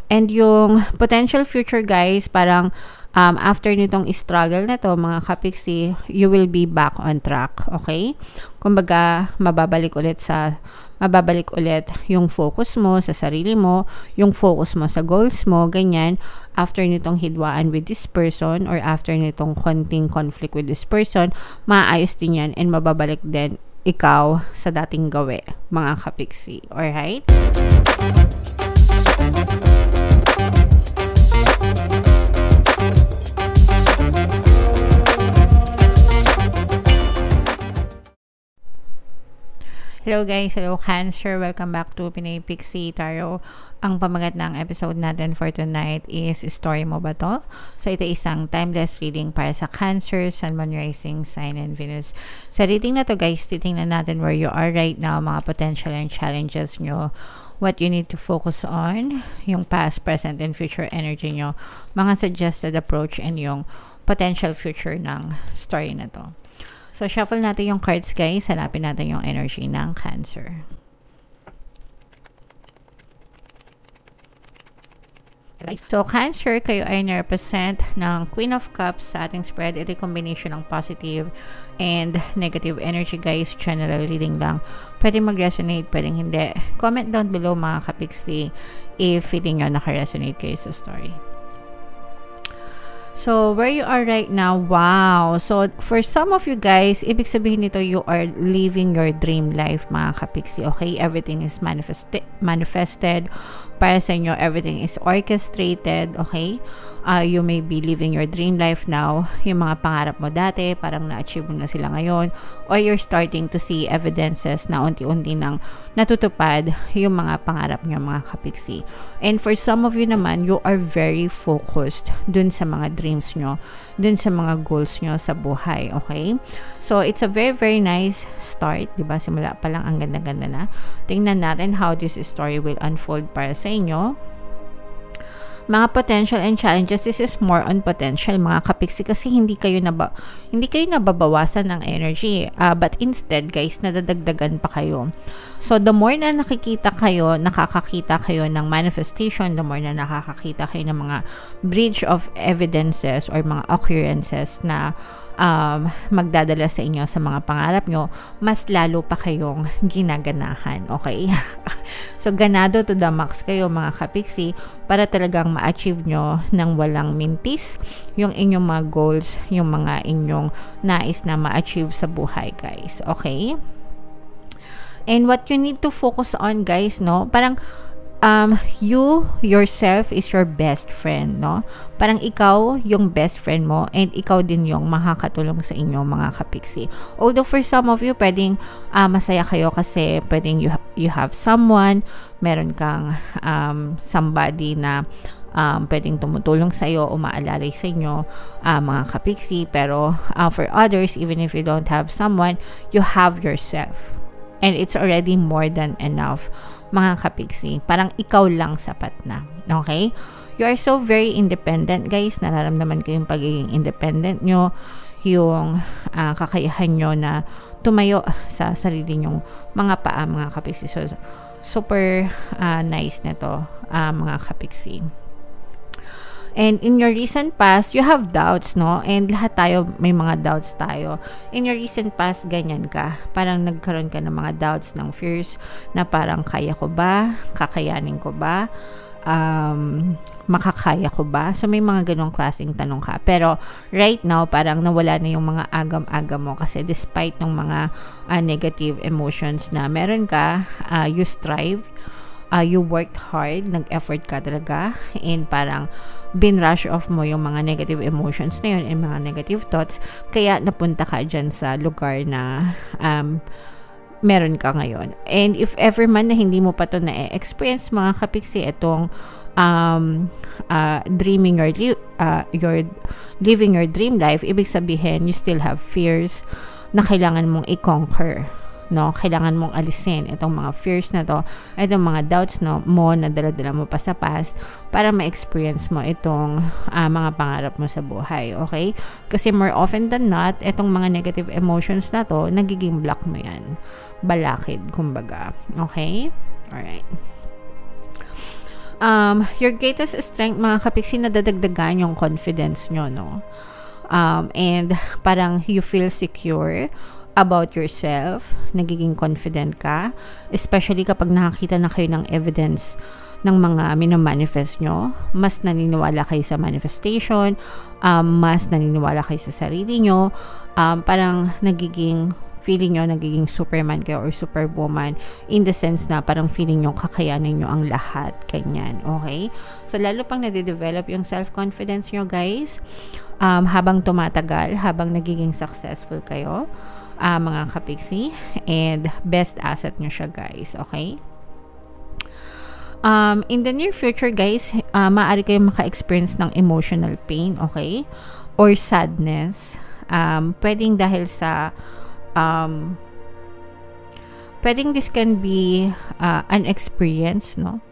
And yung potential future guys, parang after nitong struggle na to, mga kapiksi, you will be back on track, okay? Kumbaga, mababalik ulit yung focus mo sa sarili mo, yung focus mo sa goals mo, ganyan, after nitong hidwaan with this person or after nitong konting conflict with this person, maayos din yan and mababalik din ikaw sa dating gawe, mga kapiksi. Alright? Hello guys, hello Cancer, welcome back to Pinay Pixie Tarot. Ang pamagat ng episode natin for tonight is Story Mo Ba To? So ito isang timeless reading para sa Cancer, Sun, Moon, Rising, Sign, and Venus. Sa reading na to guys, titingnan natin where you are right now, mga potential and challenges nyo, what you need to focus on, yung past, present, and future energy nyo, mga suggested approach, and yung potential future ng story na to. So, shuffle natin yung cards, guys. Hanapin natin yung energy ng Cancer. So, Cancer, kayo ay na-represent ng Queen of Cups sa ating spread. Ito yung combination ng positive and negative energy, guys. General reading lang. Pwede mag-resonate, pwedeng hindi. Comment down below, mga kapiksi, if feeling nyo naka-resonate kayo sa story. So, where you are right now, wow. So, for some of you guys, ibig sabihin nito, you are living your dream life, mga kapiksi, okay? Everything is manifested para sa inyo. Everything is orchestrated, okay? You may be living your dream life now. Yung mga pangarap mo dati, parang na-achieve mo na sila ngayon. Or you're starting to see evidences na unti-unti nang natutupad yung mga pangarap nyo, mga kapiksi. And for some of you naman, you are very focused dun sa mga dreams nyo, dun sa mga goals nyo sa buhay, okay? So, it's a very, very nice start, diba? Simula pa lang, ang ganda-ganda na. Tingnan natin how this story will unfold para sa inyo. Mga potential and challenges, this is more on potential, mga kapiksi, kasi hindi kayo nababawasan ng energy, but instead guys, nadadagdagan pa kayo. So the more na nakakakita kayo ng manifestation, the more na nakakakita kayo ng mga bridge of evidences or mga occurrences na magdadala sa inyo sa mga pangarap nyo, mas lalo pa kayong ginaganahan, okay? So, ganado to the max kayo, mga kapiksi, para talagang ma-achieve nyo ng walang mintis yung inyong mga goals, yung mga inyong nais na ma-achieve sa buhay, guys, okay? And what you need to focus on, guys, no? Parang, you yourself is your best friend, no? Parang ikaw yung best friend mo and ikaw din yung makakatulong sa inyo, mga kapiksi. Although for some of you, pwedeng masaya kayo kasi pwedeng you have someone, meron kang somebody na pwedeng tumutulong sa iyo o maalalay sa inyo, mga kapiksi. Pero for others, even if you don't have someone, you have yourself. And it's already more than enough, mga kapiksi. Parang ikaw lang sapat na. Okay? You are so very independent, guys. Nararamdaman ko yung pagiging independent nyo, yung kakayahan nyo na tumayo sa sarili nyong mga paa, mga kapiksi. So, super nice na to, mga kapiksi. And in your recent past, you have doubts, no? And lahat tayo, may mga doubts tayo. In your recent past, ganyan ka. Parang nagkaroon ka ng mga doubts, ng fears, na parang kaya ko ba? Kakayanin ko ba? Makakaya ko ba? So, may mga ganong klaseng tanong ka. Pero, right now, parang nawala na yung mga agam-agam mo. Kasi despite ng mga negative emotions na meron ka, you strive. You worked hard, nag-effort ka talaga, and parang bin-rush off mo yung mga negative emotions na yun and mga negative thoughts, kaya napunta ka dyan sa lugar na meron ka ngayon. And if ever man na hindi mo pa to na-experience, mga kapiksi, itong living your dream life, ibig sabihin, you still have fears na kailangan mong i-conquer, no? Kailangan mong alisin itong mga fears na to, itong mga doubts, no, mo na dala-dala mo pa sa past para ma-experience mo itong mga pangarap mo sa buhay, okay? Kasi more often than not, itong mga negative emotions na to, nagiging block mo yan. Balakid, kumbaga. Okay? Alright. Your greatest strength, mga kapiksi, nadadagdagan yung confidence nyo, no? And parang you feel secure about yourself, nagiging confident ka, especially kapag nakakita na kayo ng evidence ng mga minamanifest nyo, mas naniniwala kayo sa manifestation, mas naniniwala kayo sa sarili nyo, parang nagiging feeling nyo, nagiging superman kayo or superwoman in the sense na parang feeling nyo kakayanin nyo ang lahat, ganyan, okay? So, lalo pang nade-develop yung self-confidence nyo, guys, habang tumatagal, habang nagiging successful kayo, mga kapiksi, and best asset nyo siya, guys, okay? In the near future, guys, maaari kayong maka-experience ng emotional pain, okay? Or sadness. Pwedeng dahil sa pwedeng this can be an experience, no?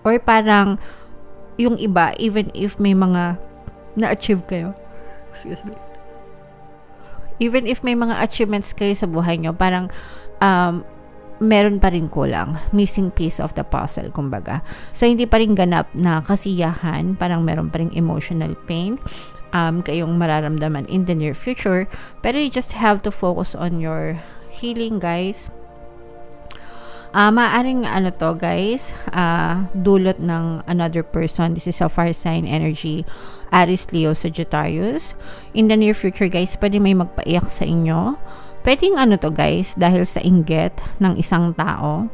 Or parang yung iba, even if may mga na-achieve kayo, excuse me, even if may mga achievements kayo sa buhay nyo, parang meron pa rin kulang, missing piece of the puzzle, kumbaga. So, hindi pa rin ganap na kasiyahan, parang meron pa rin emotional pain kayong mararamdaman in the near future, pero you just have to focus on your healing, guys. Maaring ano to, guys, dulot ng another person. This is a fire sign energy, Aries, Leo, Sagittarius. In the near future, guys, pwede may magpaiyak sa inyo. Pwedeng ano to, guys, dahil sa inggit ng isang tao.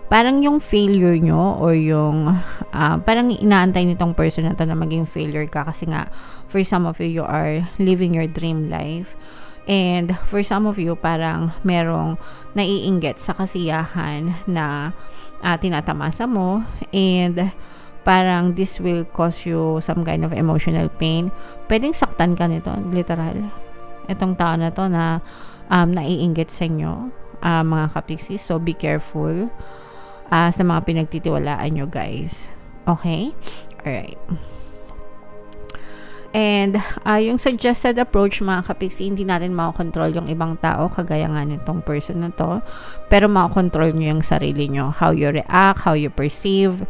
Parang yung failure nyo or yung parang inaantay nitong person na to na maging failure ka kasi nga for some of you are living your dream life, and for some of you parang merong naiinggit sa kasiyahan na tinatamasa mo, and parang this will cause you some kind of emotional pain. Pwedeng saktan ka nito, literal, itong tao na to na naiinggit sa inyo, mga kapiksi. So be careful sa mga pinagtitiwalaan nyo, guys. Okay? Alright. And yung suggested approach, mga kapiksi, hindi natin makokontrol yung ibang tao, kagaya nga nitong person na to, pero makokontrol nyo yung sarili nyo. How you react, how you perceive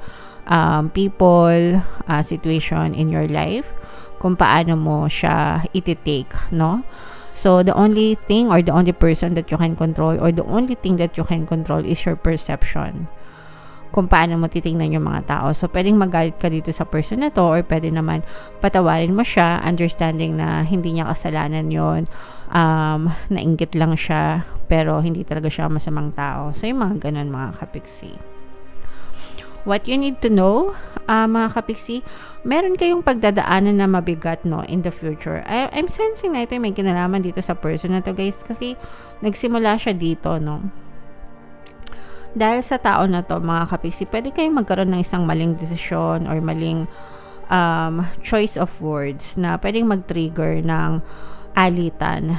people, situation in your life, kung paano mo siya iti-take, no? So, the only thing or the only person that you can control or the only thing that you can control is your perception. Kung paano mo titingnan yung mga tao. So, pwedeng magalit ka dito sa person na to, or pwede naman patawarin mo siya, understanding na hindi niya kasalanan yun, nainggit lang siya, pero hindi talaga siya masamang tao. So, yung mga ganun, mga kapiksi. What you need to know, mga kapiksi, meron kayong pagdadaanan na mabigat, no, in the future. I'm sensing na ito may kinalaman dito sa person na to, guys, kasi nagsimula siya dito, no. Dahil sa tao na to, mga kapiksi, pwede kayong magkaroon ng isang maling desisyon or maling choice of words na pwedeng mag-trigger ng alitan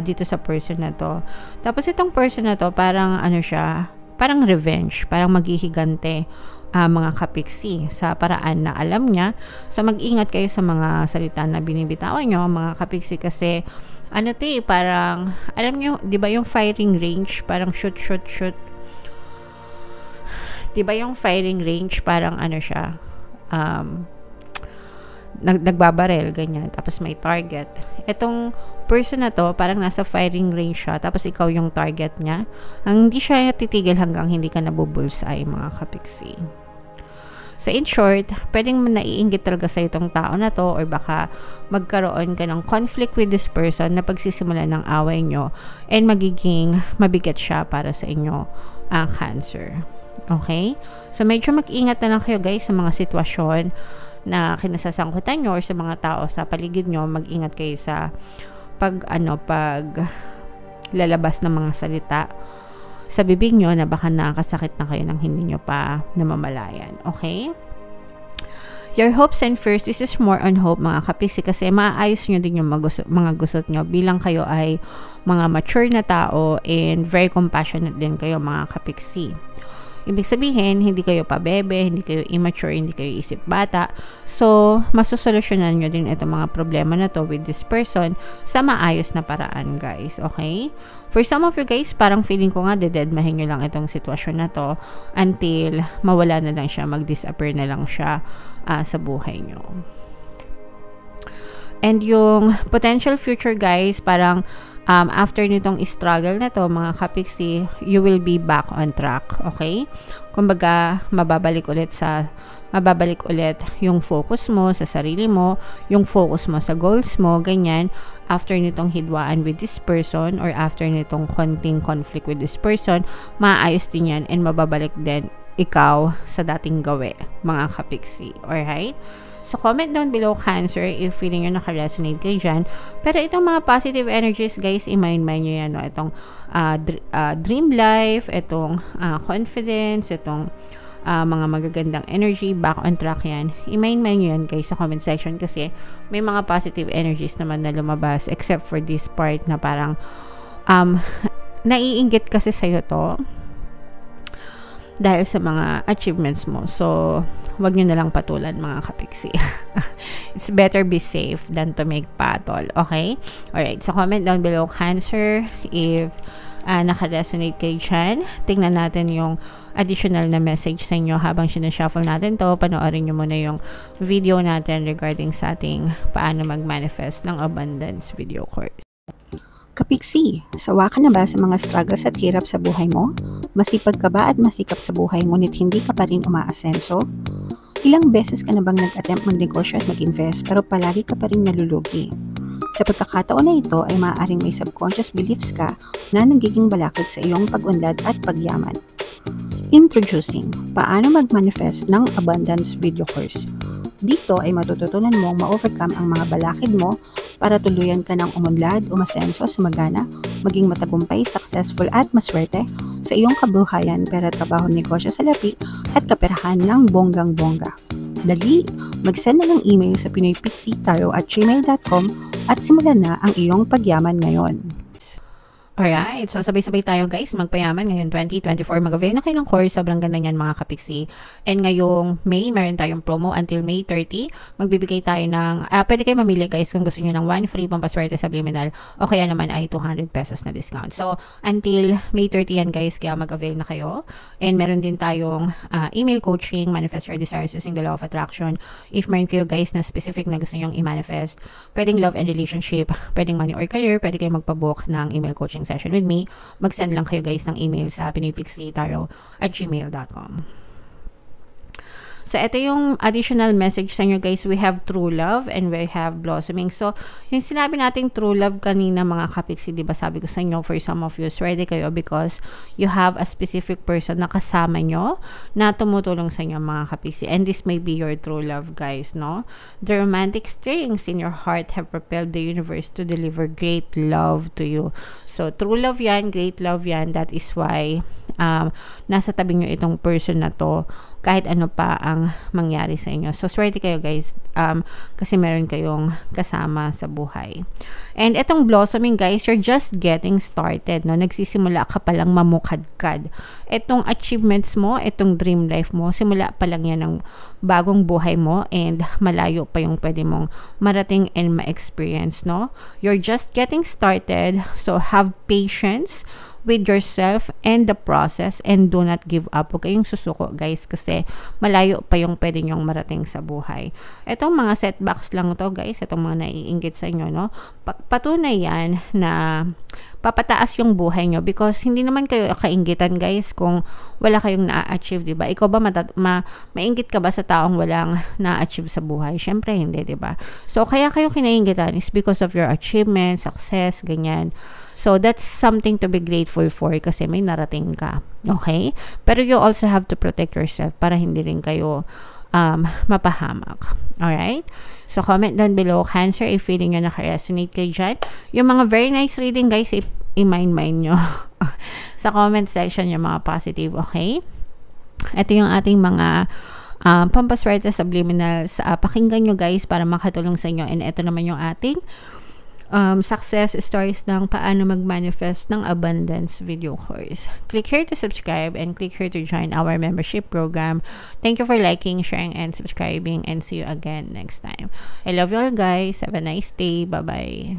dito sa person na to. Tapos itong person na to, parang ano siya, parang revenge, parang maghihigante, mga kapiksi, sa paraan na alam niya. So mag-ingat kayo sa mga salita na binibitawan nyo, mga kapiksi, kasi ano to parang, alam nyo, di ba yung firing range, parang shoot, diba yung firing range, parang ano siya, nagbabarel, ganyan, tapos may target. Itong person na to, parang nasa firing range siya, tapos ikaw yung target niya. Hindi siya titigil hanggang hindi ka nabubulsay, mga kapiksi. So, in short, pwedeng naiinggit talaga sa itong tao na to, or baka magkaroon ka ng conflict with this person na pagsisimulan ng away nyo, and magiging mabigat siya para sa inyo ang Cancer. Okay? So, medyo mag-ingat na lang kayo, guys, sa mga sitwasyon na kinasasangkutan nyo or sa mga tao sa paligid nyo. Mag-ingat kayo sa pag lalabas ng mga salita sa bibig nyo na baka nakakasakit na kayo ng hindi nyo pa namamalayan. Okay? Your hopes and fears, this is more on hope, mga kapiksi, kasi maayos nyo din yung mga gusot nyo bilang kayo ay mga mature na tao, and very compassionate din kayo, mga kapiksi. Ibig sabihin, hindi kayo pabebe, hindi kayo immature, hindi kayo isip bata. So, masusolusyonan nyo din itong mga problema na to with this person sa maayos na paraan, guys. Okay? For some of you guys, parang feeling ko nga, dededmahin nyo lang itong sitwasyon na to until mawala na lang siya, mag-disappear na lang siya sa buhay nyo. And yung potential future, guys, parang after nitong struggle na to, mga kapiksi, you will be back on track, okay? Kumbaga, mababalik ulit yung focus mo sa sarili mo, yung focus mo sa goals mo, ganyan, after nitong hidwaan with this person or after nitong konting conflict with this person, maayos din yan and mababalik din ikaw sa dating gawe, mga kapiksi, alright? So, comment down below, Cancer, if feeling nyo naka-resonate kayo dyan. Pero itong mga positive energies, guys, i-mind nyo yan, no? Itong dream life, itong confidence, itong mga magagandang energy, back on track yan. I-mind nyo yan, guys, sa comment section kasi may mga positive energies naman na lumabas except for this part na parang naiinggit kasi sa'yo to dahil sa mga achievements mo. So, wag nyo na lang patulan, mga kapiksi. It's better be safe than to make patol. Okay? Alright. So, comment down below, Cancer, if naka-resonate kayo dyan. Tingnan natin yung additional na message sa inyo habang sinashuffle natin to. Panoorin nyo muna yung video natin regarding sa ating paano mag-manifest ng abundance video course. Kapiksi, sawa ka na ba sa mga struggles at hirap sa buhay mo? Masipag ka ba at masikap sa buhay ngunit hindi ka pa rin umaasenso? Ilang beses ka na bang nag-attempt magnegosyo at mag-invest pero palagi ka pa rin nalulugi? Sa pagkakataon na ito ay maaaring may subconscious beliefs ka na nagiging balakid sa iyong pag-unlad at pagyaman. Introducing, paano mag-manifest ng abundance video course. Dito ay matututunan mong ma-overcome ang mga balakid mo para tuluyan ka ng umunlad, umasenso, sumagana, maging matagumpay, successful at maswerte sa iyong kabuhayan, pera, trabaho, negosyo, salapi at kaperahan ng bonggang-bongga. Dali, mag-send na ng email sa pinoypixitaro@gmail.com at simulan na ang iyong pagyaman ngayon. Alright, so sabay-sabay tayo, guys, magpayaman ngayon 2024. Mag-avail na kayo ng course, sobrang ganda niyan, mga kapiksi. And ngayong May, meron tayong promo until May 30. Magbibigay tayo ng, pwede kayo mamili, guys, kung gusto niyo ng 1 free pampaswerte subliminal o kaya naman ay 200 pesos na discount. So, until May 30 yan, guys, kaya mag-avail na kayo. And meron din tayong email coaching, manifest your desires using the law of attraction. If meron kayo, guys, na specific na gusto niyong i-manifest, pwedeng love and relationship, pwedeng money or career, pwede kayo magpabook ng email coaching session with me. Mag-send lang kayo, guys, ng email sa pinoypixitaro@gmail.com. So, ito yung additional message sa inyo, guys. We have true love and we have blossoming. So, yung sinabi nating true love kanina, mga kapiksi, diba sabi ko sa inyo, for some of you, ready kayo because you have a specific person na kasama nyo na tumutulong sa inyo, mga kapiksi. And this may be your true love, guys, no? The romantic stirrings in your heart have propelled the universe to deliver great love to you. So, true love yan, great love yan. That is why nasa tabi nyo itong person na to kahit ano pa ang mangyari sa inyo. So, swerte kayo, guys, kasi meron kayong kasama sa buhay. And itong blossoming, guys, you're just getting started, no? Nagsisimula ka palang mamukadkad. Itong achievements mo, itong dream life mo, simula pa lang yan ng bagong buhay mo and malayo pa yung pwede mong marating and ma-experience, no? You're just getting started, so have patience with yourself and the process and do not give up. Huwag kayong susuko, guys, kasi malayo pa yung pwede nyong marating sa buhay. Itong mga setbacks lang to, guys, itong mga naiinggit sa inyo, no? Patunay yan na papataas yung buhay nyo because hindi naman kayo kainggitan, guys, kung wala kayong na-achieve, diba? Ikaw ba mainggit ka ba sa taong walang na-achieve sa buhay? Syempre hindi, diba? So, kaya kayo kinainggitan is because of your achievement, success, ganyan. So, that's something to be grateful for kasi may narating ka. Okay? Pero you also have to protect yourself para hindi rin kayo mapahamak. Alright? So, comment down below, Cancer, if feeling nyo naka-resonate kayo dyan. Yung mga very nice reading, guys, i-mind nyo sa comment section yung mga positive. Okay? Ito yung ating mga pampaswerte subliminals. Pakinggan nyo, guys, para makatulong sa inyo. And ito naman yung ating success stories ng paano mag-manifest ng abundance video course. Click here to subscribe and click here to join our membership program. Thank you for liking, sharing, and subscribing, and see you again next time. I love you all, guys. Have a nice day. Bye-bye.